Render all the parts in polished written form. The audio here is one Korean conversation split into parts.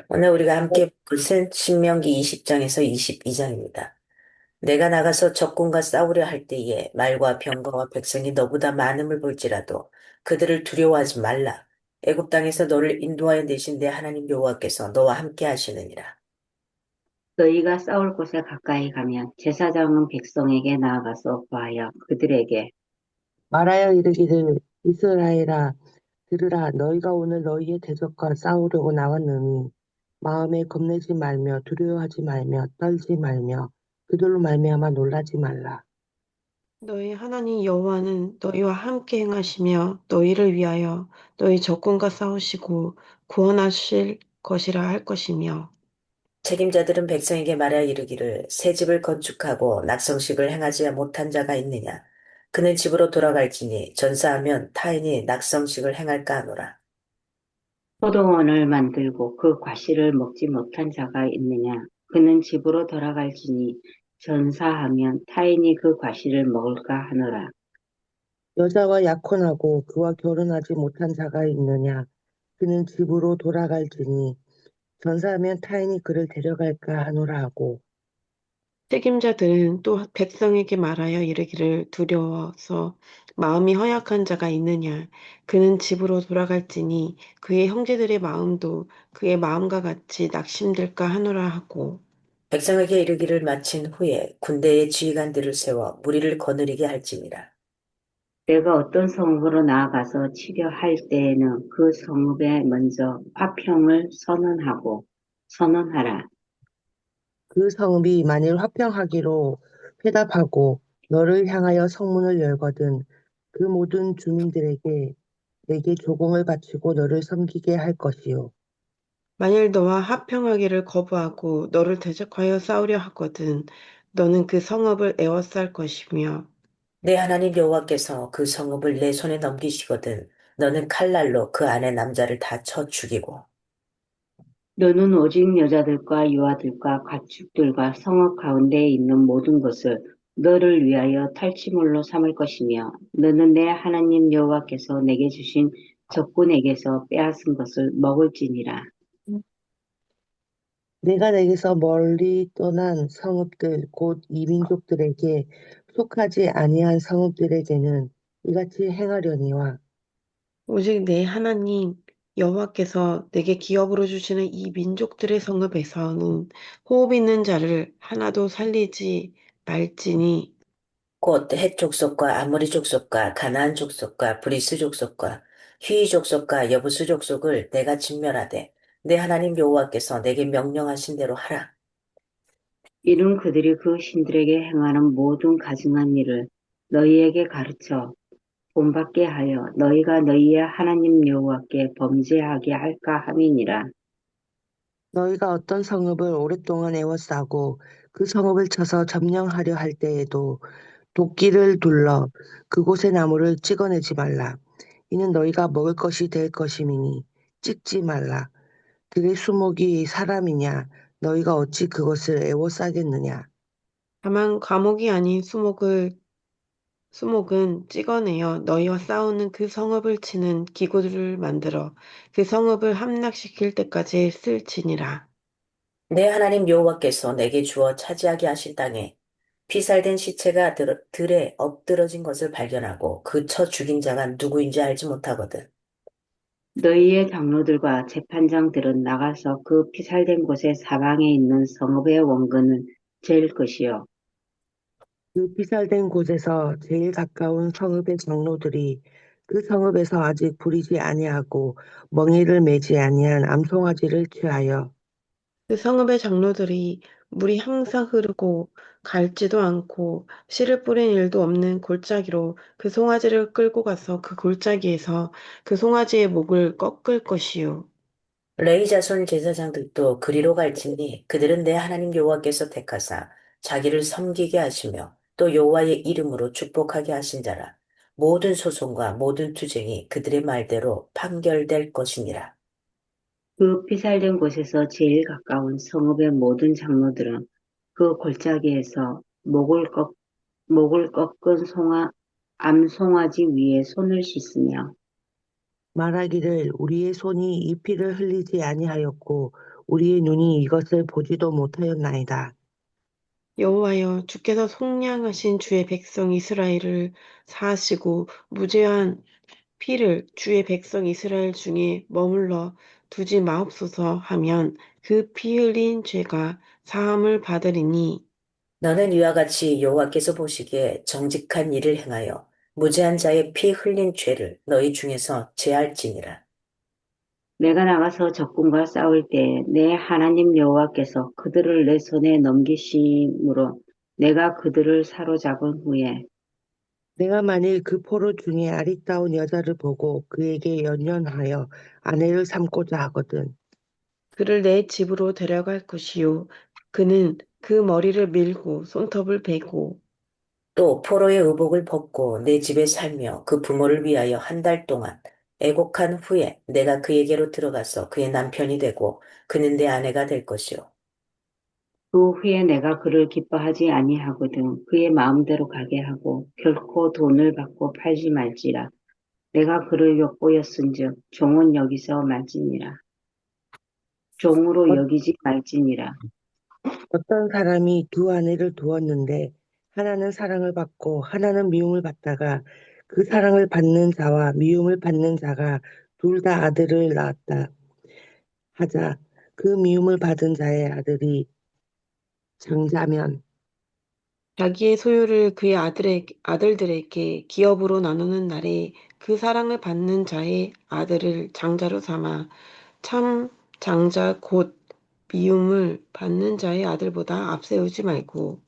오늘 우리가 함께 볼 것은 신명기 20장에서 22장입니다. 내가 나가서 적군과 싸우려 할 때에 말과 병거와 백성이 너보다 많음을 볼지라도 그들을 두려워하지 말라. 애굽 땅에서 너를 인도하여 내신 내 하나님 여호와께서 너와 함께 하시느니라. 너희가 싸울 곳에 가까이 가면 제사장은 백성에게 나아가서 구하여 그들에게 말하여 이르기를 이스라엘아 들으라 너희가 오늘 너희의 대적과 싸우려고 나왔느니 마음에 겁내지 말며 두려워하지 말며 떨지 말며 그들로 말미암아 놀라지 말라. 너희 하나님 여호와는 너희와 함께 행하시며 너희를 위하여 너희 적군과 싸우시고 구원하실 것이라 할 것이며 책임자들은 백성에게 말하여 이르기를 새 집을 건축하고 낙성식을 행하지 못한 자가 있느냐. 그는 집으로 돌아갈지니 전사하면 타인이 낙성식을 행할까 하노라. 포도원을 만들고 그 과실을 먹지 못한 자가 있느냐. 그는 집으로 돌아갈지니 전사하면 타인이 그 과실을 먹을까 하노라. 여자와 약혼하고 그와 결혼하지 못한 자가 있느냐 그는 집으로 돌아갈지니 전사하면 타인이 그를 데려갈까 하노라 하고 책임자들은 또 백성에게 말하여 이르기를 두려워서 마음이 허약한 자가 있느냐 그는 집으로 돌아갈지니 그의 형제들의 마음도 그의 마음과 같이 낙심될까 하노라 하고 백성에게 이르기를 마친 후에 군대의 지휘관들을 세워 무리를 거느리게 할지니라. 내가 어떤 성읍으로 나아가서 치려 할 때에는 그 성읍에 먼저 화평을 선언하라. 그 성읍이 만일 화평하기로 회답하고 너를 향하여 성문을 열거든 그 모든 주민들에게 내게 조공을 바치고 너를 섬기게 할 것이요. 만일 너와 화평하기를 거부하고 너를 대적하여 싸우려 하거든 너는 그 성읍을 에워쌀 것이며 내 하나님 여호와께서 그 성읍을 내 손에 넘기시거든 너는 칼날로 그 안에 남자를 다 쳐 죽이고 너는 오직 여자들과 유아들과 가축들과 성읍 가운데에 있는 모든 것을 너를 위하여 탈취물로 삼을 것이며 너는 내 하나님 여호와께서 내게 주신 적군에게서 빼앗은 것을 먹을지니라. 내가 내게서 멀리 떠난 성읍들 곧 이민족들에게 속하지 아니한 성읍들에게는 이같이 행하려니와 오직 내 하나님 여호와께서 내게 기업으로 주시는 이 민족들의 성읍에서는 호흡 있는 자를 하나도 살리지 말지니 곧 헷 족속과 아모리 족속과 가나안 족속과 브리스 족속과 휘이 족속과 여부수 족속을 내가 진멸하되 내 하나님 여호와께서 내게 명령하신 대로 하라. 이는 그들이 그 신들에게 행하는 모든 가증한 일을 너희에게 가르쳐 본받게 하여 너희가 너희의 하나님 여호와께 범죄하게 할까 함이니라. 너희가 어떤 성읍을 오랫동안 에워싸고 그 성읍을 쳐서 점령하려 할 때에도 도끼를 둘러 그곳의 나무를 찍어내지 말라. 이는 너희가 먹을 것이 될 것임이니 찍지 말라. 들의 수목이 사람이냐? 너희가 어찌 그것을 애워싸겠느냐? 다만 과목이 아닌 수목은 찍어내어 너희와 싸우는 그 성읍을 치는 기구들을 만들어 그 성읍을 함락시킬 때까지 쓸지니라. 내 하나님 여호와께서 내게 주어 차지하게 하신 땅에 피살된 시체가 들에 엎드러진 것을 발견하고 그 쳐 죽인 자가 누구인지 알지 못하거든. 너희의 장로들과 재판장들은 나가서 그 피살된 곳의 사방에 있는 성읍의 원근을 잴 것이요. 그 피살된 곳에서 제일 가까운 성읍의 장로들이 그 성읍에서 아직 부리지 아니하고 멍에를 매지 아니한 암송아지를 취하여 그 성읍의 장로들이 물이 항상 흐르고 갈지도 않고 씨를 뿌린 일도 없는 골짜기로 그 송아지를 끌고 가서 그 골짜기에서 그 송아지의 목을 꺾을 것이요. 레위 자손 제사장들도 그리로 갈지니 그들은 내 하나님 여호와께서 택하사 자기를 섬기게 하시며 또 여호와의 이름으로 축복하게 하신 자라. 모든 소송과 모든 투쟁이 그들의 말대로 판결될 것이니라. 그 피살된 곳에서 제일 가까운 성읍의 모든 장로들은 그 골짜기에서 목을 꺾은 암송아지 위에 손을 씻으며 말하기를 우리의 손이 이 피를 흘리지 아니하였고 우리의 눈이 이것을 보지도 못하였나이다. 여호와여, 주께서 속량하신 주의 백성 이스라엘을 사하시고 무죄한 피를 주의 백성 이스라엘 중에 머물러 두지 마옵소서 하면 그 피 흘린 죄가 사함을 받으리니 너는 이와 같이 여호와께서 보시기에 정직한 일을 행하여 무죄한 자의 피 흘린 죄를 너희 중에서 제할지니라. 내가 나가서 적군과 싸울 때 내 하나님 여호와께서 그들을 내 손에 넘기심으로 내가 그들을 사로잡은 후에 내가 만일 그 포로 중에 아리따운 여자를 보고 그에게 연연하여 아내를 삼고자 하거든. 그를 내 집으로 데려갈 것이요 그는 그 머리를 밀고 손톱을 베고 또 포로의 의복을 벗고 내 집에 살며 그 부모를 위하여 한 달 동안 애곡한 후에 내가 그에게로 들어가서 그의 남편이 되고 그는 내 아내가 될 것이요. 그 후에 내가 그를 기뻐하지 아니하거든 그의 마음대로 가게 하고 결코 돈을 받고 팔지 말지라. 내가 그를 엿보였은즉 종은 여기서 말지니라. 종으로 어, 여기지 말지니라. 어떤 사람이 두 아내를 두었는데 하나는 사랑을 받고 하나는 미움을 받다가 그 사랑을 받는 자와 미움을 받는 자가 둘 다 아들을 낳았다 하자 그 미움을 받은 자의 아들이 장자면 자기의 소유를 그의 아들들에게 기업으로 나누는 날에 그 사랑을 받는 자의 아들을 장자로 삼아 참 장자 곧 미움을 받는 자의 아들보다 앞세우지 말고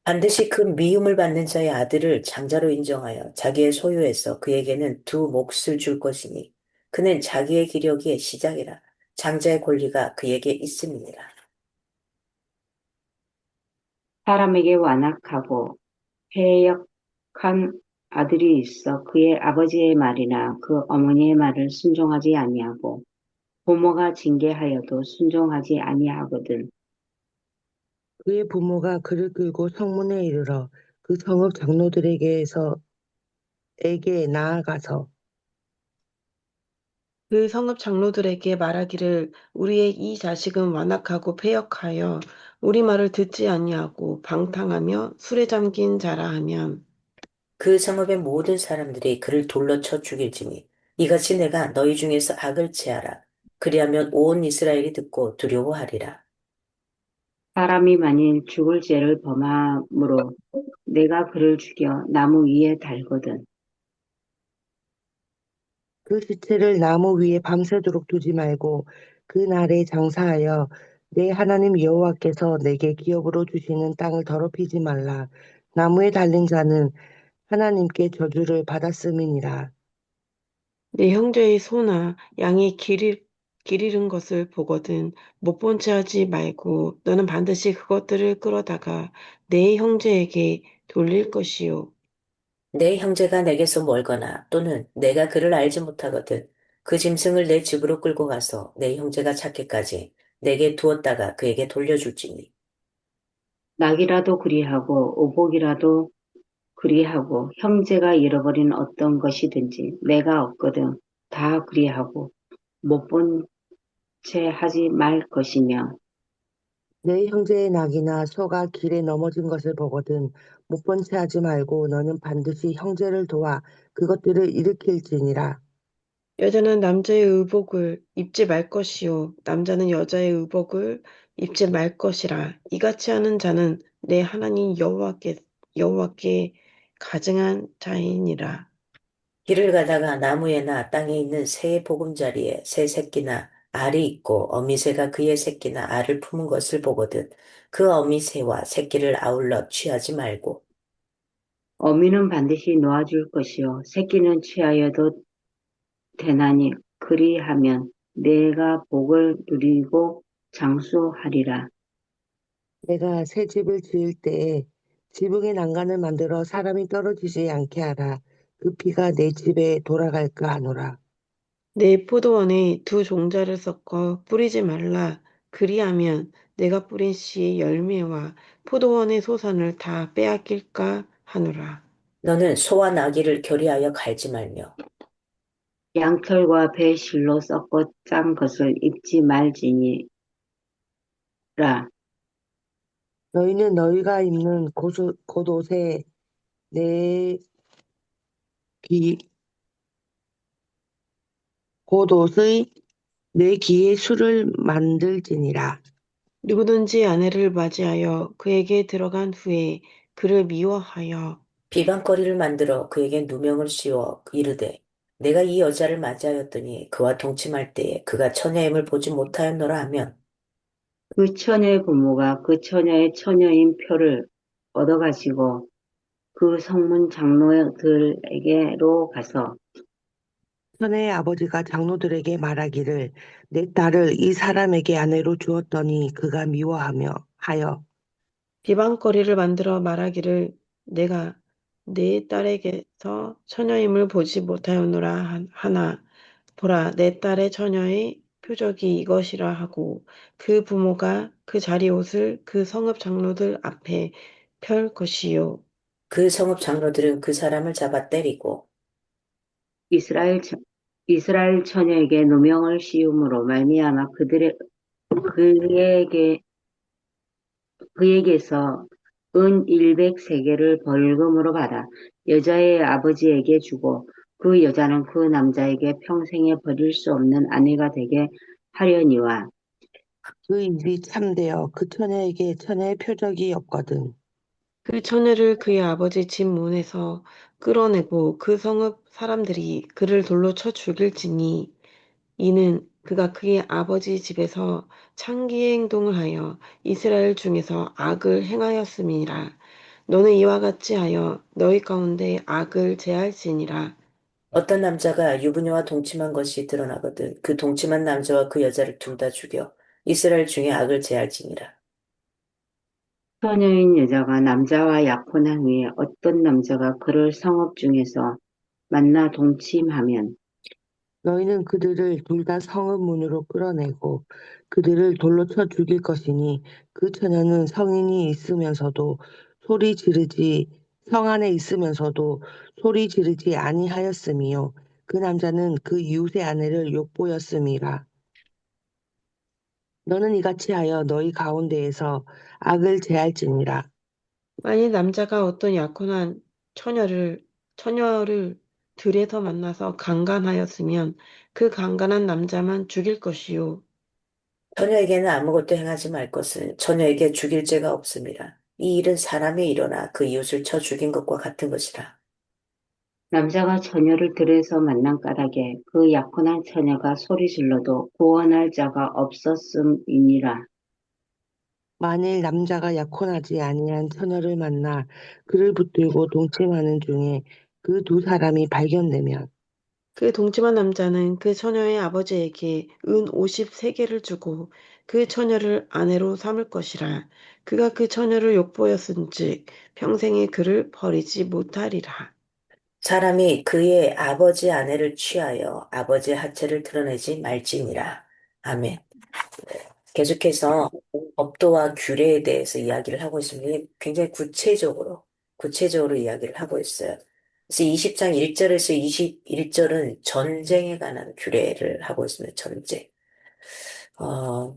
반드시 그 미움을 받는 자의 아들을 장자로 인정하여 자기의 소유에서 그에게는 두 몫을 줄 것이니 그는 자기의 기력의 시작이라 장자의 권리가 그에게 있음이니라. 사람에게 완악하고 패역한 아들이 있어 그의 아버지의 말이나 그 어머니의 말을 순종하지 아니하고 부모가 징계하여도 순종하지 아니하거든. 그의 부모가 그를 끌고 성문에 이르러 그 성읍 장로들에게서 에게 나아가서 그 성읍 장로들에게 말하기를 우리의 이 자식은 완악하고 패역하여 우리 말을 듣지 아니하고 방탕하며 술에 잠긴 자라 하면 그 성읍의 모든 사람들이 그를 돌로 쳐 죽일지니 이같이 내가 너희 중에서 악을 제하라. 그리하면 온 이스라엘이 듣고 두려워하리라. 사람이 만일 죽을 죄를 범함으로 내가 그를 죽여 나무 위에 달거든. 그 시체를 나무 위에 밤새도록 두지 말고 그 날에 장사하여 내 하나님 여호와께서 내게 기업으로 주시는 땅을 더럽히지 말라. 나무에 달린 자는 하나님께 저주를 받았음이니라. 내 형제의 소나 양이 길 잃은 것을 보거든 못 본 채 하지 말고 너는 반드시 그것들을 끌어다가 내 형제에게 돌릴 것이요. 내 형제가 내게서 멀거나 또는 내가 그를 알지 못하거든 그 짐승을 내 집으로 끌고 가서 내 형제가 찾기까지 내게 두었다가 그에게 돌려줄지니 낙이라도 그리하고 오복이라도 그리하고 형제가 잃어버린 어떤 것이든지 내가 없거든 다 그리하고 못 본 채 하지 말 것이며 내 형제의 낙이나 소가 길에 넘어진 것을 보거든 못 본 채 하지 말고 너는 반드시 형제를 도와 그것들을 일으킬지니라. 여자는 남자의 의복을 입지 말 것이요 남자는 여자의 의복을 입지 말 것이라 이같이 하는 자는 내 하나님 여호와께 가증한 자이니라. 길을 가다가 나무에나 땅에 있는 새의 보금자리에 새 새끼나 알이 있고 어미새가 그의 새끼나 알을 품은 것을 보거든 그 어미새와 새끼를 아울러 취하지 말고 어미는 반드시 놓아줄 것이요 새끼는 취하여도 되나니 그리하면 내가 복을 누리고 장수하리라. 내가 새 집을 지을 때에 지붕에 난간을 만들어 사람이 떨어지지 않게 하라. 그 피가 내 집에 돌아갈까 하노라. 내 포도원에 두 종자를 섞어 뿌리지 말라. 그리하면 내가 뿌린 씨의 열매와 포도원의 소산을 다 빼앗길까 하노라. 너는 소와 나귀를 결의하여 갈지 말며 양털과 배실로 섞어 짠 것을 입지 말지니 너희는 너희가 입는 겉옷에 내 귀, 겉옷의 내 귀에 술을 만들지니라. 누구든지 아내를 맞이하여 그에게 들어간 후에 그를 미워하여 비방거리를 만들어 그에게 누명을 씌워 이르되 내가 이 여자를 맞이하였더니 그와 동침할 때에 그가 처녀임을 보지 못하였노라 하면 그 처녀의 부모가 그 처녀의 처녀인 표를 얻어가지고 그 성문 장로들에게로 가서 천의 아버지가 장로들에게 말하기를 내 딸을 이 사람에게 아내로 주었더니 그가 미워하며 하여 비방거리를 만들어 말하기를 내가 내 딸에게서 처녀임을 보지 못하였노라 하나 보라 내 딸의 처녀의 표적이 이것이라 하고 그 부모가 그 자리 옷을 그 성읍 장로들 앞에 펼 것이요 그 성읍 장로들은 그 사람을 잡아 때리고 이스라엘, 이스라엘 처녀에게 누명을 씌움으로 말미암아 그에게, 그에게서 은 100세겔을 벌금으로 받아 여자의 아버지에게 주고 그 여자는 그 남자에게 평생에 버릴 수 없는 아내가 되게 하려니와 그 일이 참되어 그 처녀에게 처녀의 표적이 없거든. 그 처녀를 그의 아버지 집 문에서 끌어내고 그 성읍 사람들이 그를 돌로 쳐 죽일지니 이는 그가 그의 아버지 집에서 창기의 행동을 하여 이스라엘 중에서 악을 행하였음이니라. 너는 이와 같이 하여 너희 가운데 악을 제할지니라. 어떤 남자가 유부녀와 동침한 것이 드러나거든 그 동침한 남자와 그 여자를 둘 다 죽여 이스라엘 중에 악을 제할지니라. 처녀인 여자가 남자와 약혼한 후에 어떤 남자가 그를 성읍 중에서 만나 동침하면 너희는 그들을 둘 다 성읍 문으로 끌어내고 그들을 돌로 쳐 죽일 것이니 그 처녀는 성 안에 있으면서도 소리 지르지 아니하였음이요 그 남자는 그 이웃의 아내를 욕보였음이라. 너는 이같이 하여 너희 가운데에서 악을 제할지니라. 만일 남자가 어떤 약혼한 처녀를 들에서 만나서 강간하였으면 그 강간한 남자만 죽일 것이요. 처녀에게는 아무것도 행하지 말 것은 처녀에게 죽일 죄가 없음이라. 이 일은 사람이 일어나 그 이웃을 쳐 죽인 것과 같은 것이라. 남자가 처녀를 들에서 만난 까닭에 그 약혼한 처녀가 소리 질러도 구원할 자가 없었음이니라. 만일 남자가 약혼하지 아니한 처녀를 만나 그를 붙들고 동침하는 중에 그 두 사람이 발견되면 그 동침한 남자는 그 처녀의 아버지에게 은 50세겔을 주고 그 처녀를 아내로 삼을 것이라. 그가 그 처녀를 욕보였은즉 평생에 그를 버리지 못하리라. 사람이 그의 아버지 아내를 취하여 아버지의 하체를 드러내지 말지니라. 아멘. 계속해서 법도와 규례에 대해서 이야기를 하고 있습니다. 굉장히 구체적으로 이야기를 하고 있어요. 그래서 20장 1절에서 21절은 전쟁에 관한 규례를 하고 있습니다. 전쟁. 어,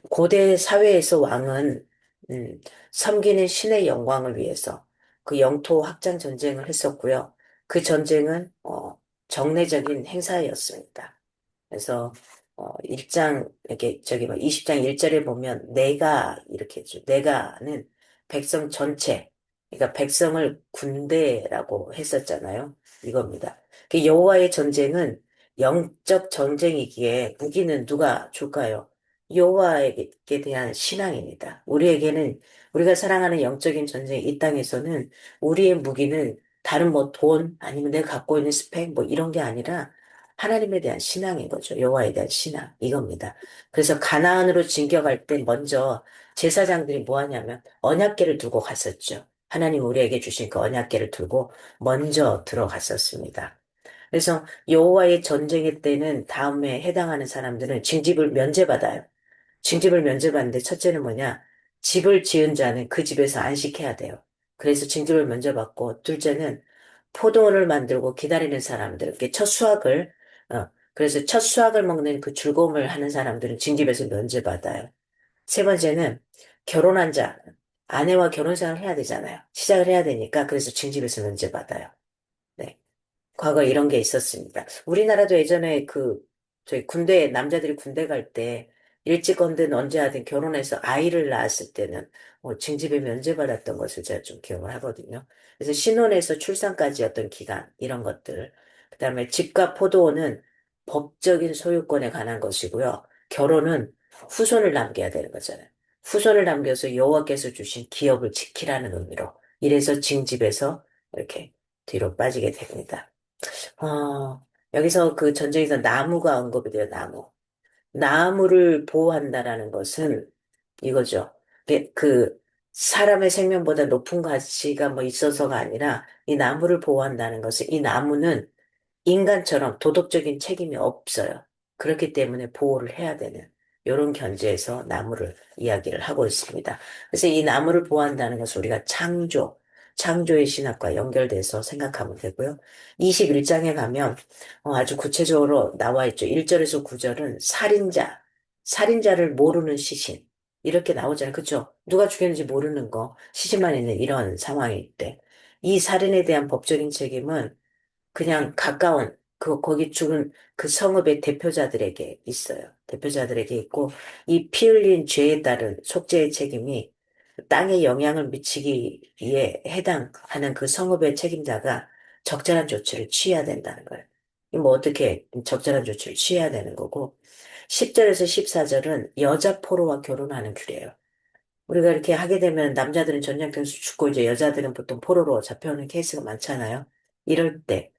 고대 사회에서 왕은 섬기는 신의 영광을 위해서 그 영토 확장 전쟁을 했었고요. 그 전쟁은 정례적인 행사였습니다. 그래서 1장 이렇게 저기 뭐 20장 1절에 보면 내가 이렇게 했죠. 내가는 백성 전체 그러니까 백성을 군대라고 했었잖아요. 이겁니다. 그 여호와의 전쟁은 영적 전쟁이기에 무기는 누가 줄까요? 여호와에게 대한 신앙입니다. 우리가 사랑하는 영적인 전쟁 이 땅에서는 우리의 무기는 다른 뭐 돈 아니면 내가 갖고 있는 스펙 뭐 이런 게 아니라 하나님에 대한 신앙인 거죠. 여호와에 대한 신앙 이겁니다. 그래서 가나안으로 진격할 때 먼저 제사장들이 뭐 하냐면 언약궤를 들고 갔었죠. 하나님 우리에게 주신 그 언약궤를 들고 먼저 들어갔었습니다. 그래서 여호와의 전쟁의 때는 다음에 해당하는 사람들은 징집을 면제받아요. 징집을 면제받는데 첫째는 뭐냐? 집을 지은 자는 그 집에서 안식해야 돼요. 그래서 징집을 면제받고 둘째는 포도를 만들고 기다리는 사람들, 이렇게 첫 수확을 그래서 첫 수확을 먹는 그 즐거움을 하는 사람들은 징집에서 면제받아요. 세 번째는 결혼한 자, 아내와 결혼 생활을 해야 되잖아요. 시작을 해야 되니까 그래서 징집에서 면제받아요. 네. 과거에 이런 게 있었습니다. 우리나라도 예전에 저희 남자들이 군대 갈 때 일찍건든 언제 하든 결혼해서 아이를 낳았을 때는 징집에 면제받았던 것을 제가 좀 기억을 하거든요. 그래서 신혼에서 출산까지 어떤 기간, 이런 것들. 그다음에 집과 포도는 법적인 소유권에 관한 것이고요. 결혼은 후손을 남겨야 되는 거잖아요. 후손을 남겨서 여호와께서 주신 기업을 지키라는 의미로. 이래서 징집에서 이렇게 뒤로 빠지게 됩니다. 여기서 그 전쟁에서 나무가 언급이 돼요, 나무. 나무를 보호한다라는 것은 이거죠. 사람의 생명보다 높은 가치가 뭐 있어서가 아니라 이 나무를 보호한다는 것은 이 나무는 인간처럼 도덕적인 책임이 없어요. 그렇기 때문에 보호를 해야 되는 이런 견지에서 나무를 이야기를 하고 있습니다. 그래서 이 나무를 보호한다는 것을 우리가 창조의 신학과 연결돼서 생각하면 되고요. 21장에 가면 아주 구체적으로 나와 있죠. 1절에서 9절은 살인자를 모르는 시신 이렇게 나오잖아요. 그렇죠? 누가 죽였는지 모르는 거, 시신만 있는 이런 상황일 때. 이 살인에 대한 법적인 책임은 그냥 가까운 거기 죽은 그 성읍의 대표자들에게 있어요. 대표자들에게 있고 이 피 흘린 죄에 따른 속죄의 책임이 땅에 영향을 미치기에 해당하는 그 성읍의 책임자가 적절한 조치를 취해야 된다는 거예요. 이뭐 어떻게 적절한 조치를 취해야 되는 거고 10절에서 14절은 여자 포로와 결혼하는 규례예요. 우리가 이렇게 하게 되면 남자들은 전쟁터에서 죽고 이제 여자들은 보통 포로로 잡혀오는 케이스가 많잖아요. 이럴 때,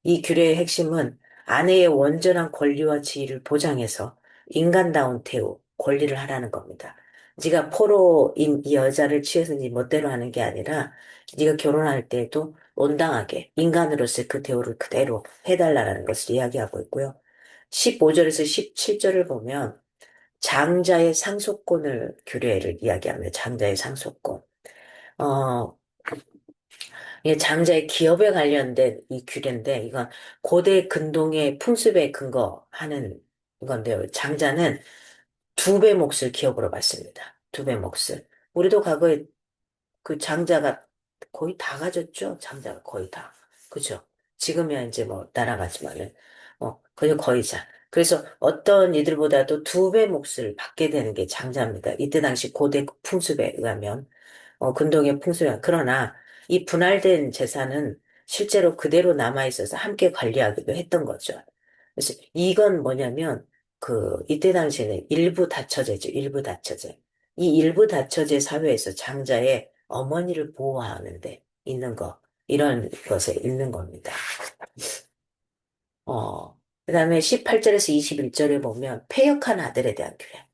이 규례의 핵심은 아내의 온전한 권리와 지위를 보장해서 인간다운 대우, 권리를 하라는 겁니다. 네가 포로인 이 여자를 취해서 네 멋대로 하는 게 아니라 네가 결혼할 때에도 온당하게 인간으로서의 그 대우를 그대로 해달라는 것을 이야기하고 있고요. 15절에서 17절을 보면 장자의 상속권을 규례를 이야기하며 장자의 상속권. 어, 이게 장자의 기업에 관련된 이 규례인데 이건 고대 근동의 풍습에 근거하는 건데요. 장자는 두 배 몫을 기업으로 받습니다. 두 배 몫을. 우리도 과거에 그 장자가 거의 다 가졌죠. 장자가 거의 다. 그죠? 지금이야 이제 뭐 날아가지만은 그냥 거의 자. 그래서 어떤 이들보다도 두 배 몫을 받게 되는 게 장자입니다. 이때 당시 고대 풍습에 의하면 근동의 풍습에 그러나 이 분할된 재산은 실제로 그대로 남아 있어서 함께 관리하기도 했던 거죠. 그래서 이건 뭐냐면 이때 당시에는 일부 다처제죠. 일부 다처제. 이 일부 다처제 사회에서 장자의 어머니를 보호하는데 있는 거, 이런 것에 있는 겁니다. 그 다음에 18절에서 21절에 보면 패역한 아들에 대한 규례.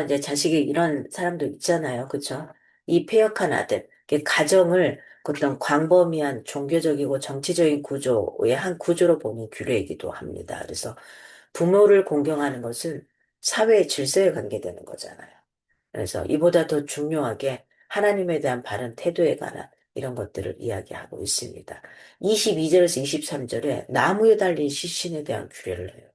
이제 자식이 이런 사람도 있잖아요. 그쵸? 이 패역한 아들, 이게 가정을 그 어떤 광범위한 종교적이고 정치적인 구조의 한 구조로 보는 규례이기도 합니다. 그래서 부모를 공경하는 것은 사회의 질서에 관계되는 거잖아요. 그래서 이보다 더 중요하게 하나님에 대한 바른 태도에 관한 이런 것들을 이야기하고 있습니다. 22절에서 23절에 나무에 달린 시신에 대한 규례를 해요.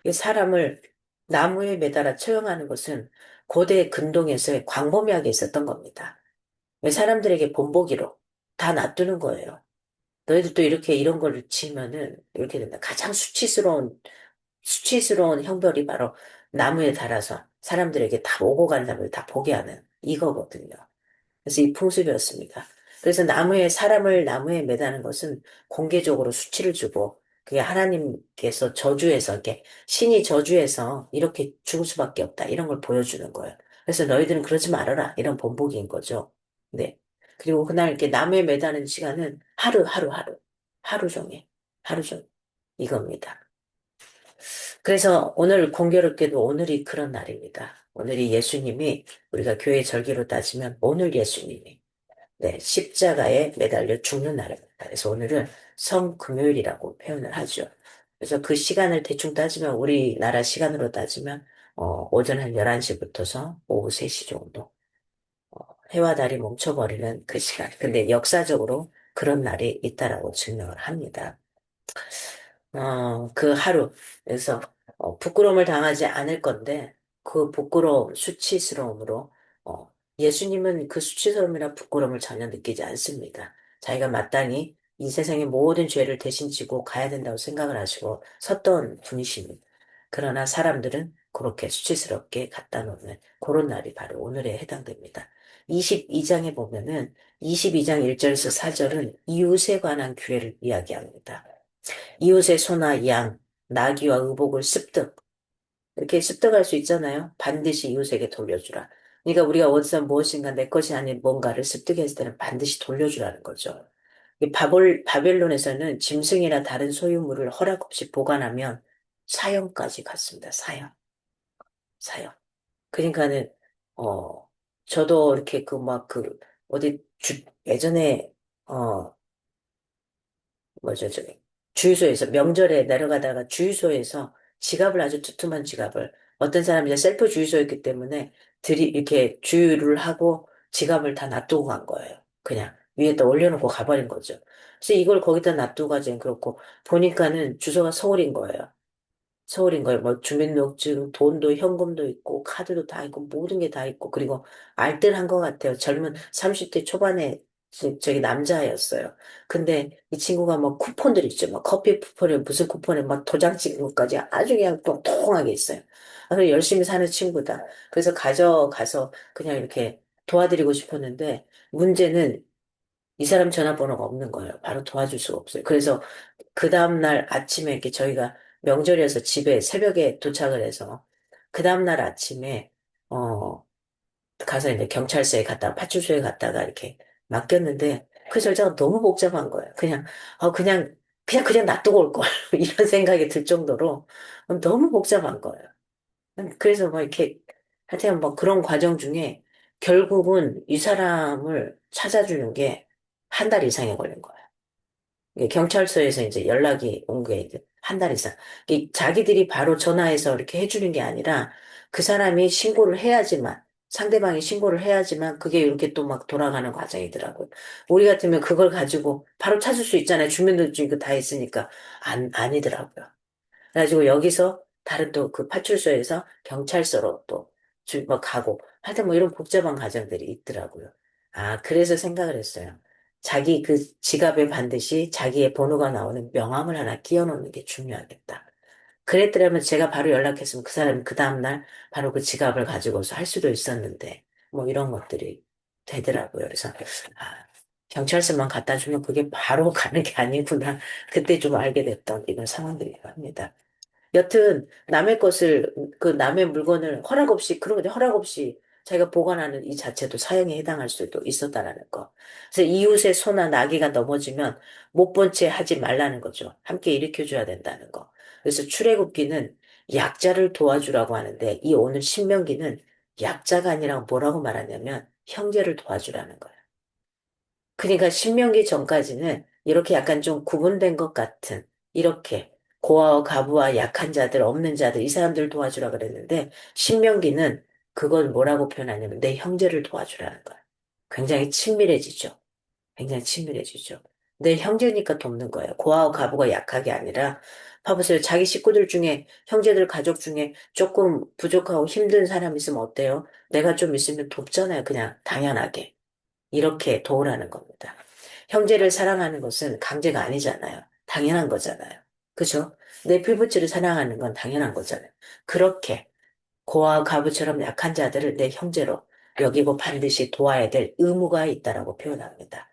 이 사람을 나무에 매달아 처형하는 것은 고대 근동에서 광범위하게 있었던 겁니다. 왜 사람들에게 본보기로 다 놔두는 거예요. 너희들도 이렇게 이런 걸 치면은 이렇게 된다. 가장 수치스러운 형벌이 바로 나무에 달아서 사람들에게 다 오고 가는 사람을 다 보게 하는 이거거든요. 그래서 이 풍습이었습니다. 그래서 사람을 나무에 매다는 것은 공개적으로 수치를 주고, 그게 하나님께서 저주해서, 이렇게, 신이 저주해서 이렇게 죽을 수밖에 없다. 이런 걸 보여주는 거예요. 그래서 너희들은 그러지 말아라. 이런 본보기인 거죠. 네. 그리고 그날 이렇게 나무에 매다는 시간은 하루 종일, 하루 종일. 이겁니다. 그래서 오늘 공교롭게도 오늘이 그런 날입니다. 오늘이 예수님이, 우리가 교회 절기로 따지면 오늘 예수님이 네, 십자가에 매달려 죽는 날입니다. 그래서 오늘은 성금요일이라고 표현을 하죠. 그래서 그 시간을 대충 따지면 우리나라 시간으로 따지면 오전 한 11시부터서 오후 3시 정도 해와 달이 멈춰버리는 그 시간. 근데 역사적으로 그런 날이 있다라고 증명을 합니다. 그 하루. 그래서 부끄러움을 당하지 않을 건데 그 부끄러움, 수치스러움으로, 예수님은 그 수치스러움이나 부끄러움을 전혀 느끼지 않습니다. 자기가 마땅히 이 세상의 모든 죄를 대신 지고 가야 된다고 생각을 하시고 섰던 분이십니다. 그러나 사람들은 그렇게 수치스럽게 갖다 놓는 그런 날이 바로 오늘에 해당됩니다. 22장에 보면은 22장 1절에서 4절은 이웃에 관한 규례를 이야기합니다. 이웃의 소나 양, 나귀와 의복을 습득, 이렇게 습득할 수 있잖아요. 반드시 이웃에게 돌려주라. 그러니까 우리가 어디서 무엇인가 내 것이 아닌 뭔가를 습득했을 때는 반드시 돌려주라는 거죠. 이 바벨론에서는 짐승이나 다른 소유물을 허락 없이 보관하면 사형까지 갔습니다. 사형, 사형. 그러니까는, 저도 이렇게 예전에, 어, 뭐죠, 주유소에서 명절에 내려가다가 주유소에서 지갑을 아주 두툼한 지갑을 어떤 사람이 이제 셀프 주유소였기 때문에 이렇게 주유를 하고 지갑을 다 놔두고 간 거예요. 그냥 위에다 올려놓고 가버린 거죠. 그래서 이걸 거기다 놔두고 가지는 그렇고 보니까는 주소가 서울인 거예요. 서울인 거예요. 뭐 주민등록증, 돈도 현금도 있고 카드도 다 있고 모든 게 다 있고 그리고 알뜰한 것 같아요. 젊은 30대 초반에 저기 남자였어요. 근데 이 친구가 뭐 쿠폰들 있죠. 뭐 커피 쿠폰에 무슨 쿠폰에 막 도장 찍은 것까지 아주 그냥 똥통하게 있어요. 그래서 열심히 사는 친구다. 그래서 가져가서 그냥 이렇게 도와드리고 싶었는데 문제는 이 사람 전화번호가 없는 거예요. 바로 도와줄 수가 없어요. 그래서 그 다음날 아침에 이렇게 저희가 명절이어서 집에 새벽에 도착을 해서 그 다음날 아침에 어 가서 이제 경찰서에 갔다가 파출소에 갔다가 이렇게 맡겼는데 그 절차가 너무 복잡한 거예요. 그냥 놔두고 올 걸 이런 생각이 들 정도로 너무 복잡한 거예요. 그래서 뭐 이렇게 하여튼 뭐 그런 과정 중에 결국은 이 사람을 찾아주는 게 한 달 이상이 걸린 거예요. 이게 경찰서에서 이제 연락이 온 게 이제 한 달 이상. 이게 자기들이 바로 전화해서 이렇게 해주는 게 아니라 그 사람이 신고를 해야지만, 상대방이 신고를 해야지만 그게 이렇게 또 막 돌아가는 과정이더라고요. 우리 같으면 그걸 가지고 바로 찾을 수 있잖아요. 주민등록증 이거 다 있으니까. 아니더라고요. 그래가지고 여기서 다른 또 그 파출소에서 경찰서로 또 뭐 가고 하여튼 뭐 이런 복잡한 과정들이 있더라고요. 아, 그래서 생각을 했어요. 자기 그 지갑에 반드시 자기의 번호가 나오는 명함을 하나 끼워 놓는 게 중요하겠다. 그랬더라면 제가 바로 연락했으면 그 사람이 그 다음날 바로 그 지갑을 가지고서 할 수도 있었는데 뭐 이런 것들이 되더라고요. 그래서 아, 경찰서만 갖다 주면 그게 바로 가는 게 아니구나. 그때 좀 알게 됐던 이런 상황들이기도 합니다. 여튼 남의 물건을 허락 없이 그런 거죠. 허락 없이 자기가 보관하는 이 자체도 사형에 해당할 수도 있었다라는 거. 그래서 이웃의 소나 나귀가 넘어지면 못 본 채 하지 말라는 거죠. 함께 일으켜줘야 된다는 거. 그래서 출애굽기는 약자를 도와주라고 하는데 이 오늘 신명기는 약자가 아니라 뭐라고 말하냐면 형제를 도와주라는 거예요. 그러니까 신명기 전까지는 이렇게 약간 좀 구분된 것 같은 이렇게 고아와 가부와 약한 자들, 없는 자들 이 사람들 도와주라 그랬는데 신명기는 그걸 뭐라고 표현하냐면 내 형제를 도와주라는 거야. 굉장히 친밀해지죠. 굉장히 친밀해지죠. 내 형제니까 돕는 거예요. 고아와 가부가 약하게 아니라 봐보세요. 자기 식구들 중에 형제들 가족 중에 조금 부족하고 힘든 사람 있으면 어때요? 내가 좀 있으면 돕잖아요. 그냥 당연하게. 이렇게 도우라는 겁니다. 형제를 사랑하는 것은 강제가 아니잖아요. 당연한 거잖아요. 그죠? 내 피부치를 사랑하는 건 당연한 거잖아요. 그렇게 고아와 가부처럼 약한 자들을 내 형제로 여기고 반드시 도와야 될 의무가 있다라고 표현합니다.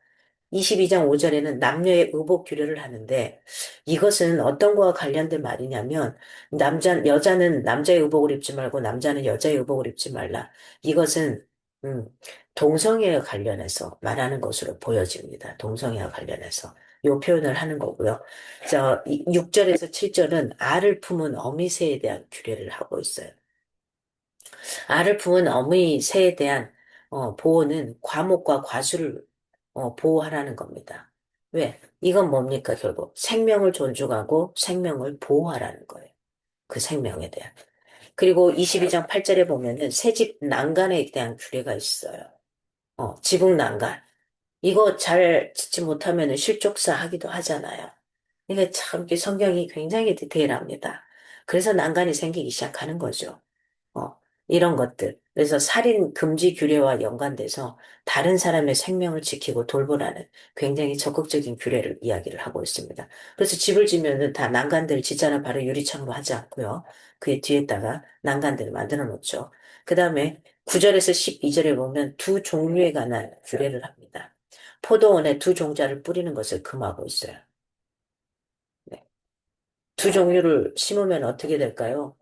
22장 5절에는 남녀의 의복 규례를 하는데 이것은 어떤 거와 관련된 말이냐면 여자는 남자의 의복을 입지 말고 남자는 여자의 의복을 입지 말라. 이것은 음, 동성애와 관련해서 말하는 것으로 보여집니다. 동성애와 관련해서 요 표현을 하는 거고요. 6절에서 7절은 알을 품은 어미새에 대한 규례를 하고 있어요. 알을 품은 어미 새에 대한 보호는 과목과 과수를 보호하라는 겁니다. 왜? 이건 뭡니까, 결국? 생명을 존중하고 생명을 보호하라는 거예요. 그 생명에 대한. 그리고 22장 8절에 보면은 새집 난간에 대한 규례가 있어요. 지붕 난간. 이거 잘 짓지 못하면 실족사 하기도 하잖아요. 이게 참, 이 성경이 굉장히 디테일합니다. 그래서 난간이 생기기 시작하는 거죠. 어, 이런 것들. 그래서 살인 금지 규례와 연관돼서 다른 사람의 생명을 지키고 돌보라는 굉장히 적극적인 규례를 이야기를 하고 있습니다. 그래서 집을 지면은 다 난간들 짓잖아 바로 유리창으로 하지 않고요. 그 뒤에다가 난간들을 만들어 놓죠. 그 다음에 9절에서 12절에 보면 두 종류에 관한 규례를 합니다. 포도원에 두 종자를 뿌리는 것을 금하고 있어요. 네. 두 종류를 심으면 어떻게 될까요?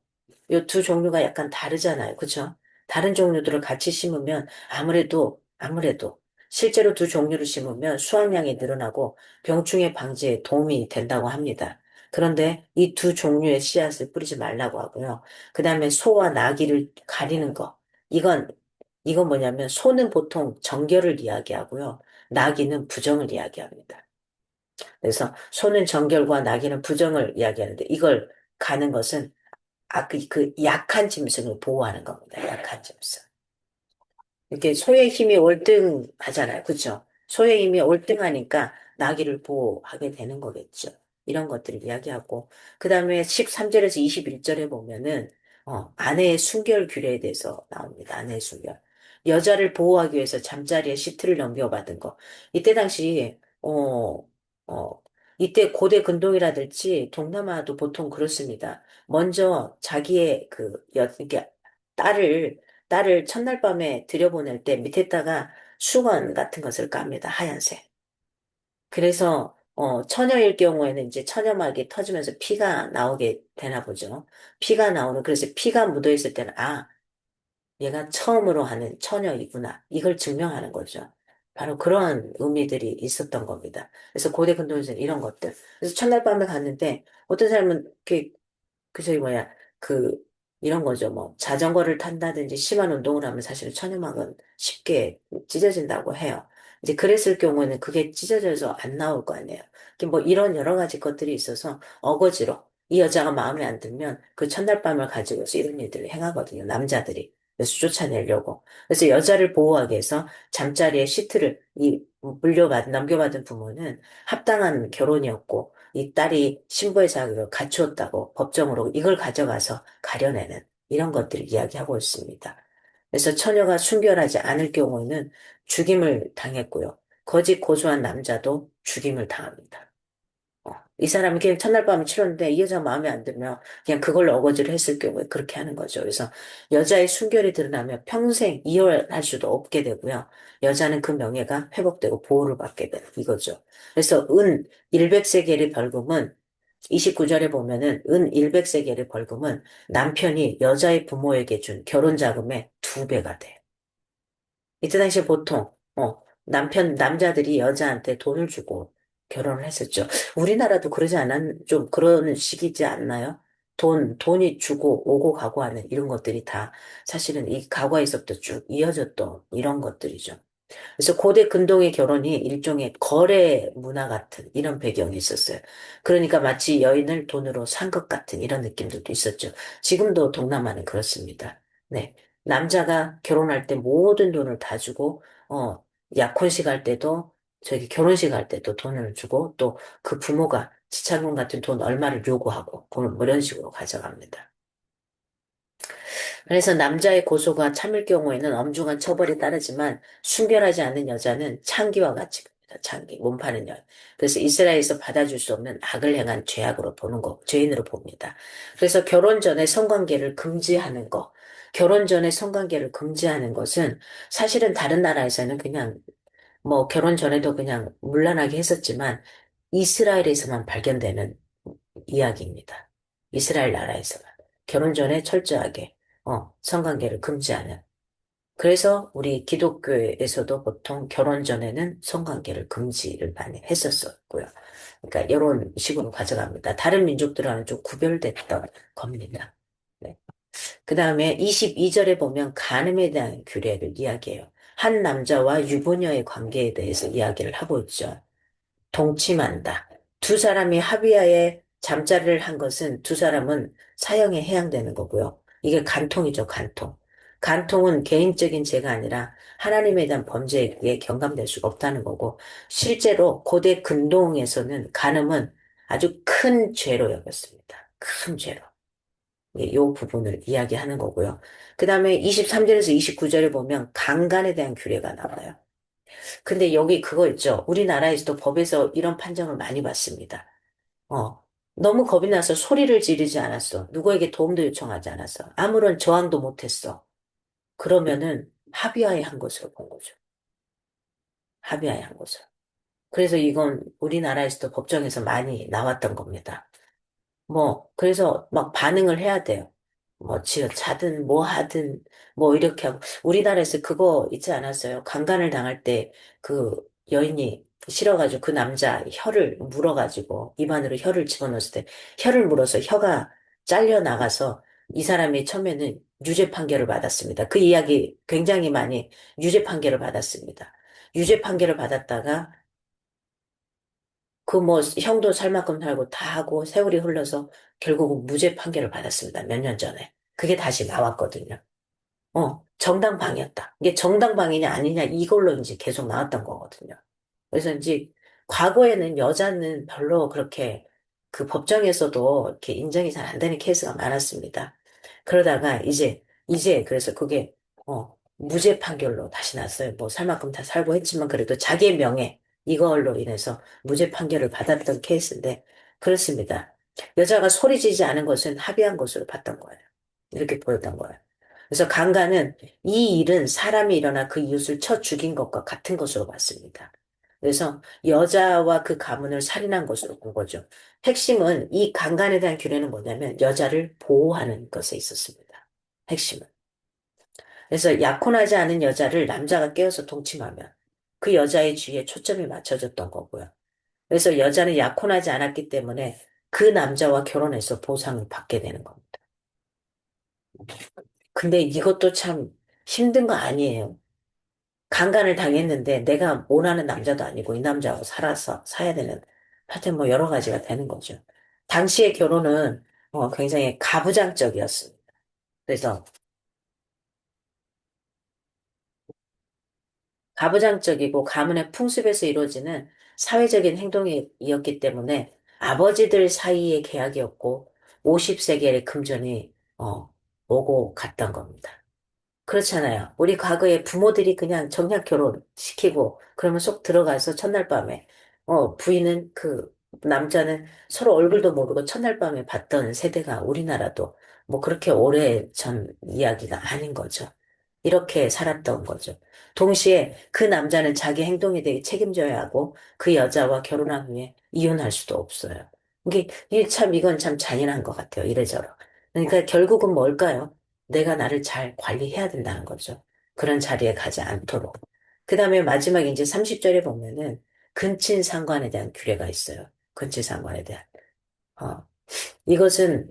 이 두 종류가 약간 다르잖아요. 그죠? 다른 종류들을 같이 심으면 아무래도 실제로 두 종류를 심으면 수확량이 늘어나고 병충해 방지에 도움이 된다고 합니다. 그런데 이 두 종류의 씨앗을 뿌리지 말라고 하고요. 그 다음에 소와 나귀를 가리는 거. 이건, 이건 뭐냐면 소는 보통 정결을 이야기하고요. 나귀는 부정을 이야기합니다. 그래서 소는 정결과 나귀는 부정을 이야기하는데 이걸 가는 것은 그 약한 짐승을 보호하는 겁니다. 약한 짐승. 이렇게 소의 힘이 월등하잖아요. 그렇죠? 소의 힘이 월등하니까 나귀를 보호하게 되는 거겠죠. 이런 것들을 이야기하고 그다음에 13절에서 21절에 보면은 아내의 순결 규례에 대해서 나옵니다. 아내의 순결. 여자를 보호하기 위해서 잠자리에 시트를 넘겨받은 거. 이때 당시 이때 고대 근동이라든지 동남아도 보통 그렇습니다. 먼저 자기의 이렇게 딸을 첫날 밤에 들여보낼 때 밑에다가 수건 같은 것을 깝니다. 하얀색. 그래서 처녀일 경우에는 이제 처녀막이 터지면서 피가 나오게 되나 보죠. 피가 나오는 그래서 피가 묻어 있을 때는 얘가 처음으로 하는 처녀이구나. 이걸 증명하는 거죠. 바로 그런 의미들이 있었던 겁니다. 그래서 고대 근동에서는 이런 것들. 그래서 첫날 밤에 갔는데 어떤 사람은 저기 뭐야, 그, 이런 거죠. 뭐, 자전거를 탄다든지 심한 운동을 하면 사실은 천연막은 쉽게 찢어진다고 해요. 이제 그랬을 경우에는 그게 찢어져서 안 나올 거 아니에요. 뭐 이런 여러 가지 것들이 있어서 어거지로 이 여자가 마음에 안 들면 그 첫날 밤을 가지고서 이런 일들을 행하거든요. 남자들이. 그래서 쫓아내려고. 그래서 여자를 보호하기 위해서 잠자리에 시트를 넘겨받은 부모는 합당한 결혼이었고 이 딸이 신부의 자격을 갖추었다고 법정으로 이걸 가져가서 가려내는 이런 것들을 이야기하고 있습니다. 그래서 처녀가 순결하지 않을 경우에는 죽임을 당했고요. 거짓 고소한 남자도 죽임을 당합니다. 이 사람이 그냥 첫날 밤에 치렀는데 이 여자 마음에 안 들면 그냥 그걸로 어거지를 했을 경우에 그렇게 하는 거죠. 그래서 여자의 순결이 드러나면 평생 이혼할 수도 없게 되고요. 여자는 그 명예가 회복되고 보호를 받게 되는 이거죠. 그래서 은 100세겔의 벌금은 29절에 보면은 은 100세겔의 벌금은 남편이 여자의 부모에게 준 결혼 자금의 2배가 돼요. 이때 당시에 보통, 남자들이 여자한테 돈을 주고 결혼을 했었죠. 우리나라도 그러지 좀 그런 식이지 않나요? 돈이 주고 오고 가고 하는 이런 것들이 다 사실은 이 과거에서부터 쭉 이어졌던 이런 것들이죠. 그래서 고대 근동의 결혼이 일종의 거래 문화 같은 이런 배경이 있었어요. 그러니까 마치 여인을 돈으로 산 것 같은 이런 느낌들도 있었죠. 지금도 동남아는 그렇습니다. 네. 남자가 결혼할 때 모든 돈을 다 주고, 약혼식 할 때도, 저기 결혼식 할 때도 돈을 주고, 또 그 부모가 지참금 같은 돈 얼마를 요구하고, 그걸 뭐 이런 식으로 가져갑니다. 그래서 남자의 고소가 참을 경우에는 엄중한 처벌이 따르지만 순결하지 않는 여자는 창기와 같이 봅니다. 창기, 몸파는 여. 그래서 이스라엘에서 받아줄 수 없는 악을 행한 죄악으로 보는 거, 죄인으로 봅니다. 그래서 결혼 전에 성관계를 금지하는 거, 결혼 전에 성관계를 금지하는 것은 사실은 다른 나라에서는 그냥 뭐 결혼 전에도 그냥 문란하게 했었지만 이스라엘에서만 발견되는 이야기입니다. 이스라엘 나라에서만. 결혼 전에 철저하게, 성관계를 금지하는. 그래서 우리 기독교에서도 보통 결혼 전에는 성관계를 금지를 많이 했었었고요. 그러니까 이런 식으로 가져갑니다. 다른 민족들과는 좀 구별됐던 겁니다. 네. 그 다음에 22절에 보면 간음에 대한 규례를 이야기해요. 한 남자와 유부녀의 관계에 대해서 이야기를 하고 있죠. 동침한다. 두 사람이 합의하에 잠자리를 한 것은 두 사람은 사형에 해당되는 거고요. 이게 간통이죠, 간통. 간통은 개인적인 죄가 아니라 하나님에 대한 범죄에 경감될 수가 없다는 거고, 실제로 고대 근동에서는 간음은 아주 큰 죄로 여겼습니다. 큰 죄로. 예, 요 부분을 이야기하는 거고요. 그 다음에 23절에서 29절에 보면 강간에 대한 규례가 나와요. 근데 여기 그거 있죠. 우리나라에서도 법에서 이런 판정을 많이 받습니다. 어, 너무 겁이 나서 소리를 지르지 않았어. 누구에게 도움도 요청하지 않았어. 아무런 저항도 못했어. 그러면은 합의하에 한 것으로 본 거죠. 합의하에 한 것으로. 그래서 이건 우리나라에서도 법정에서 많이 나왔던 겁니다. 그래서 막 반응을 해야 돼요. 자든 뭐 하든 뭐 이렇게 하고. 우리나라에서 그거 있지 않았어요? 강간을 당할 때 그 여인이 싫어가지고 그 남자 혀를 물어가지고 입안으로 혀를 집어넣었을 때 혀를 물어서 혀가 잘려 나가서 이 사람이 처음에는 유죄 판결을 받았습니다. 그 이야기 굉장히 많이 유죄 판결을 받았습니다. 유죄 판결을 받았다가 형도 살 만큼 살고 다 하고 세월이 흘러서 결국은 무죄 판결을 받았습니다. 몇 년 전에. 그게 다시 나왔거든요. 정당방위였다. 이게 정당방위냐 아니냐 이걸로 이제 계속 나왔던 거거든요. 그래서 이제 과거에는 여자는 별로 그렇게 그 법정에서도 이렇게 인정이 잘 안 되는 케이스가 많았습니다. 그러다가 이제 그래서 그게, 무죄 판결로 다시 났어요. 뭐 살 만큼 다 살고 했지만 그래도 자기의 명예, 이걸로 인해서 무죄 판결을 받았던 케이스인데, 그렇습니다. 여자가 소리 지지 않은 것은 합의한 것으로 봤던 거예요. 이렇게 보였던 거예요. 그래서 강간은 이 일은 사람이 일어나 그 이웃을 쳐 죽인 것과 같은 것으로 봤습니다. 그래서 여자와 그 가문을 살인한 것으로 본 거죠. 핵심은 이 강간에 대한 규례는 뭐냐면 여자를 보호하는 것에 있었습니다. 핵심은. 그래서 약혼하지 않은 여자를 남자가 깨어서 동침하면 그 여자의 주위에 초점이 맞춰졌던 거고요. 그래서 여자는 약혼하지 않았기 때문에 그 남자와 결혼해서 보상을 받게 되는 겁니다. 근데 이것도 참 힘든 거 아니에요. 강간을 당했는데 내가 원하는 남자도 아니고 이 남자하고 사야 되는, 하여튼 뭐 여러 가지가 되는 거죠. 당시의 결혼은 굉장히 가부장적이었습니다. 그래서 가부장적이고 가문의 풍습에서 이루어지는 사회적인 행동이었기 때문에 아버지들 사이의 계약이었고 50세겔의 금전이 오고 갔던 겁니다. 그렇잖아요. 우리 과거에 부모들이 그냥 정략 결혼시키고, 그러면 쏙 들어가서 첫날 밤에, 부인은 남자는 서로 얼굴도 모르고 첫날 밤에 봤던 세대가 우리나라도 뭐 그렇게 오래 전 이야기가 아닌 거죠. 이렇게 살았던 거죠. 동시에 그 남자는 자기 행동에 대해 책임져야 하고, 그 여자와 결혼한 후에 이혼할 수도 없어요. 이건 참 잔인한 것 같아요. 이래저래. 그러니까 결국은 뭘까요? 내가 나를 잘 관리해야 된다는 거죠. 그런 자리에 가지 않도록. 그 다음에 마지막에 이제 30절에 보면은 근친상간에 대한 규례가 있어요. 근친상간에 대한. 어, 이것은,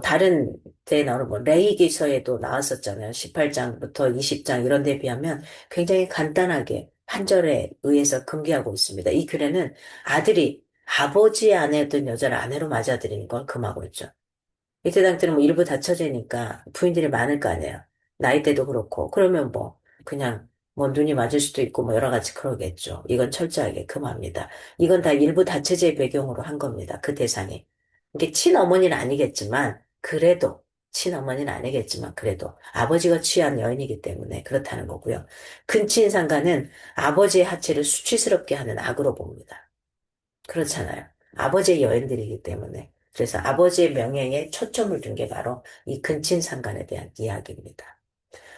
다른 데 나오는 레위기서에도 나왔었잖아요. 18장부터 20장 이런 데 비하면 굉장히 간단하게 판절에 의해서 금기하고 있습니다. 이 규례는 아들이 아버지의 아내였던 여자를 아내로 맞아들이는 걸 금하고 있죠. 이때 당시에는 뭐 일부 다처제니까 부인들이 많을 거 아니에요. 나이대도 그렇고. 그러면 그냥 눈이 맞을 수도 있고 여러 가지 그러겠죠. 이건 철저하게 금합니다. 이건 다 일부 다처제의 배경으로 한 겁니다. 그 대상이. 이게 친어머니는 아니겠지만, 친어머니는 아니겠지만, 그래도 아버지가 취한 여인이기 때문에 그렇다는 거고요. 근친상간은 아버지의 하체를 수치스럽게 하는 악으로 봅니다. 그렇잖아요. 아버지의 여인들이기 때문에. 그래서 아버지의 명예에 초점을 둔 게 바로 이 근친상간에 대한 이야기입니다.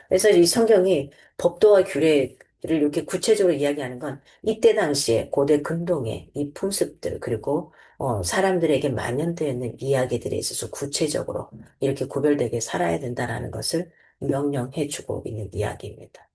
그래서 이 성경이 법도와 규례를 이렇게 구체적으로 이야기하는 건 이때 당시에 고대 근동의 이 풍습들 그리고 사람들에게 만연되어 있는 이야기들에 있어서 구체적으로 이렇게 구별되게 살아야 된다라는 것을 명령해 주고 있는 이야기입니다.